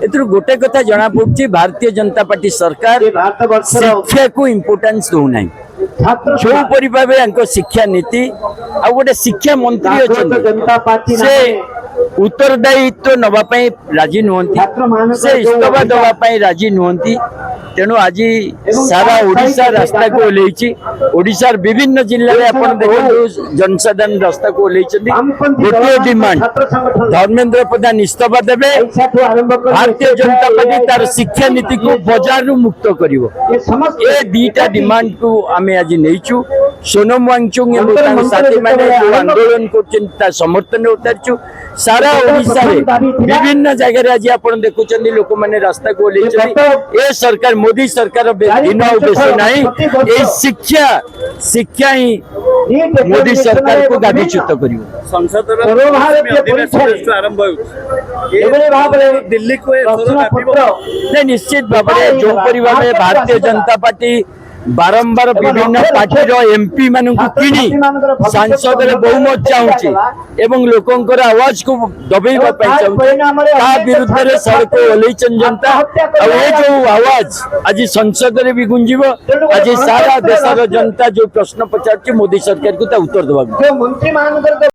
एथुर गोटे कथा जना पड़ुछि भारतीय जनता पार्टी सरकार शिक्षा को इम्पोर्टेंस दौना जो परि भाव शिक्षा नीति आ गोटे शिक्षा मंत्री अच्छे से उत्तरदायित्व नवापाई राजी नुहंती से इस्तफा दवापाई राजी नुहंती तेणु आज सारा ओडिशा रास्ता को ओल्लैछि ओडिशार विभिन्न जिल्ला रे आपण देखो जनसाधारण रास्ता को ओल्लैछन्ती गोटे डिमांड धर्मेंद्र प्रधान इस्तफा देबे भारतीय जनता पार्टी तार शिक्षा नीति को बाजार रु मुक्त करिवो ए दीटा डिमांड को आमे आज नैछु सोनम वांगचुंग एवं तार साथी माने जो आंदोलन करछन समर्थन उतारछु सारा ओडिशा रे विभिन्न जगह रे आज आपण देखुछन्ती लोक माने रास्ता को ओल्लैछन्ती ए सरकार मोदी सरकार दिन उद्देश्य नहीं ये शिक्षा ही मोदी सरकार को गादीच्युत करियो संसद दिल्ली को निश्चित भाव में जो परिवार में भारतीय जनता पार्टी बारंबार विभिन्न पार्टी एमपी मान किणी सांसद बहुमत चाहूँगी एवं लोकंर आवाज को दबेवा चाहूँगी विरुद्ध में सड़क ओल्लैछन जनता जो आवाज आज संसद में भी गुंजिब आज सारा देशर जनता जो प्रश्न पचार मोदी सरकार को उत्तर देवा।